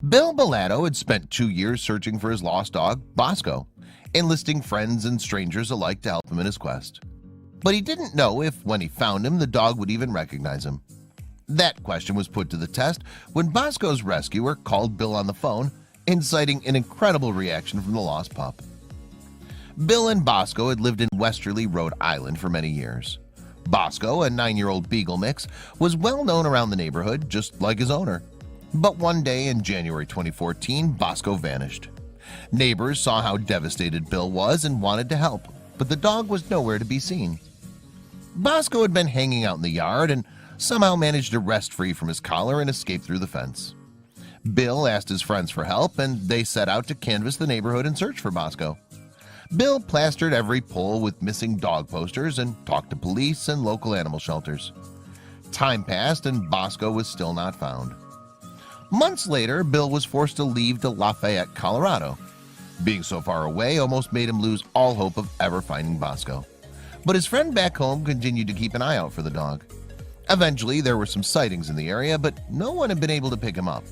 Bill Bellato had spent 2 years searching for his lost dog, Bosco, enlisting friends and strangers alike to help him in his quest. But he didn't know if, when he found him, the dog would even recognize him. That question was put to the test when Bosco's rescuer called Bill on the phone, inciting an incredible reaction from the lost pup. Bill and Bosco had lived in Westerly, Rhode Island for many years. Bosco, a 9-year-old beagle mix, was well known around the neighborhood, just like his owner. But one day in January 2014, Bosco vanished. Neighbors saw how devastated Bill was and wanted to help, but the dog was nowhere to be seen. Bosco had been hanging out in the yard and somehow managed to wrest free from his collar and escape through the fence. Bill asked his friends for help, and they set out to canvass the neighborhood and search for Bosco. Bill plastered every pole with missing dog posters and talked to police and local animal shelters. Time passed and Bosco was still not found. Months later, Bill was forced to leave to Lafayette, Colorado. Being so far away almost made him lose all hope of ever finding Bosco. But his friend back home continued to keep an eye out for the dog. Eventually, there were some sightings in the area, but no one had been able to pick him up.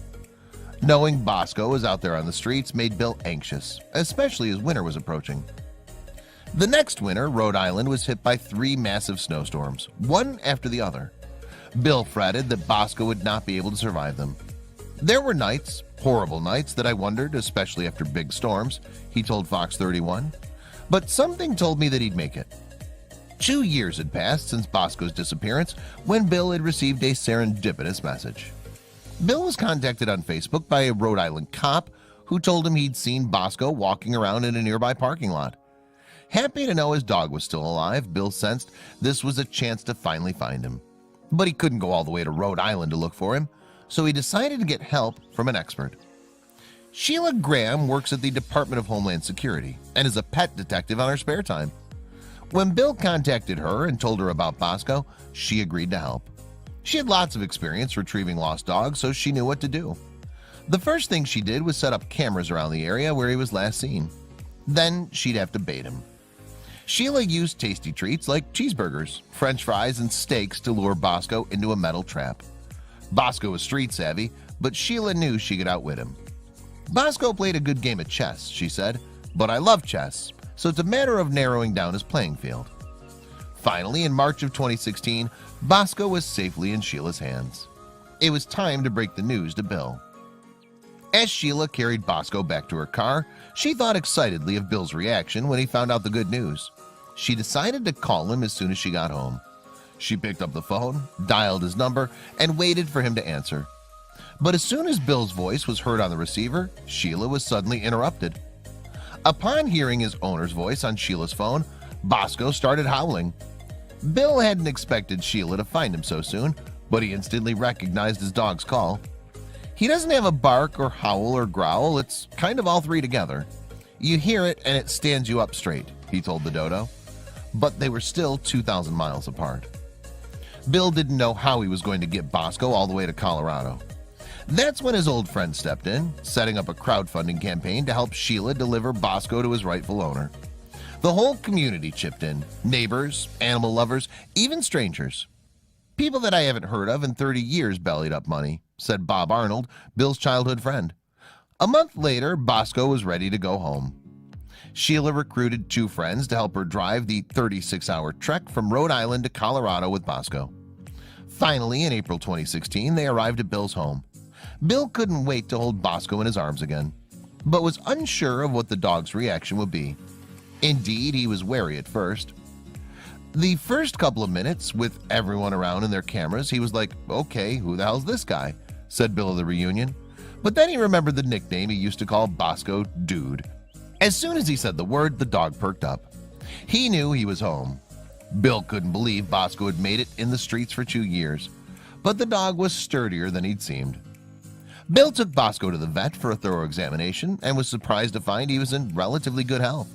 Knowing Bosco was out there on the streets made Bill anxious, especially as winter was approaching. The next winter, Rhode Island was hit by 3 massive snowstorms, one after the other. Bill fretted that Bosco would not be able to survive them. There were nights, horrible nights, that I wondered, especially after big storms, he told Fox 31. But something told me that he'd make it. 2 years had passed since Bosco's disappearance when Bill had received a serendipitous message. Bill was contacted on Facebook by a Rhode Island cop who told him he'd seen Bosco walking around in a nearby parking lot. Happy to know his dog was still alive, Bill sensed this was a chance to finally find him. But he couldn't go all the way to Rhode Island to look for him, so he decided to get help from an expert. Sheila Graham works at the Department of Homeland Security and is a pet detective on her spare time. When Bill contacted her and told her about Bosco, she agreed to help. She had lots of experience retrieving lost dogs, so she knew what to do. The first thing she did was set up cameras around the area where he was last seen. Then she'd have to bait him. Sheila used tasty treats like cheeseburgers, French fries, and steaks to lure Bosco into a metal trap. Bosco was street savvy, but Sheila knew she could outwit him. Bosco played a good game of chess, she said, but I love chess, so it's a matter of narrowing down his playing field. Finally, in March of 2016, Bosco was safely in Sheila's hands. It was time to break the news to Bill. As Sheila carried Bosco back to her car, she thought excitedly of Bill's reaction when he found out the good news. She decided to call him as soon as she got home. She picked up the phone, dialed his number, and waited for him to answer. But as soon as Bill's voice was heard on the receiver, Sheila was suddenly interrupted. Upon hearing his owner's voice on Sheila's phone, Bosco started howling. Bill hadn't expected Sheila to find him so soon, but he instantly recognized his dog's call. He doesn't have a bark or howl or growl, it's kind of all three together. You hear it and it stands you up straight, he told the dodo. But they were still 2,000 miles apart. Bill didn't know how he was going to get Bosco all the way to Colorado. That's when his old friend stepped in, setting up a crowdfunding campaign to help Sheila deliver Bosco to his rightful owner. The whole community chipped in, neighbors, animal lovers, even strangers. People that I haven't heard of in 30 years bellied up money, said Bob Arnold, Bill's childhood friend. A month later, Bosco was ready to go home. Sheila recruited 2 friends to help her drive the 36-hour trek from Rhode Island to Colorado with Bosco. Finally, in April 2016, they arrived at Bill's home. Bill couldn't wait to hold Bosco in his arms again, but was unsure of what the dog's reaction would be. Indeed, he was wary at first. The first couple of minutes, with everyone around and their cameras, he was like, okay, who the hell's this guy? Said Bill at the reunion. But then he remembered the nickname he used to call Bosco, Dude. As soon as he said the word, the dog perked up. He knew he was home. Bill couldn't believe Bosco had made it in the streets for 2 years, but the dog was sturdier than he'd seemed. Bill took Bosco to the vet for a thorough examination and was surprised to find he was in relatively good health.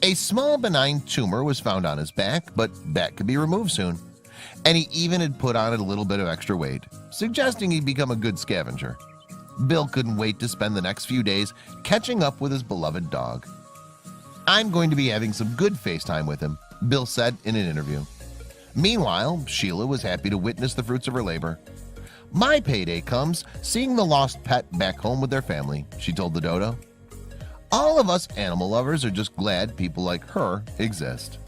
A small benign tumor was found on his back, but that could be removed soon. And he even had put on a little bit of extra weight, suggesting he'd become a good scavenger. Bill couldn't wait to spend the next few days catching up with his beloved dog. I'm going to be having some good FaceTime with him, Bill said in an interview. Meanwhile, Sheila was happy to witness the fruits of her labor. My payday comes seeing the lost pet back home with their family, she told the dodo. All of us animal lovers are just glad people like her exist.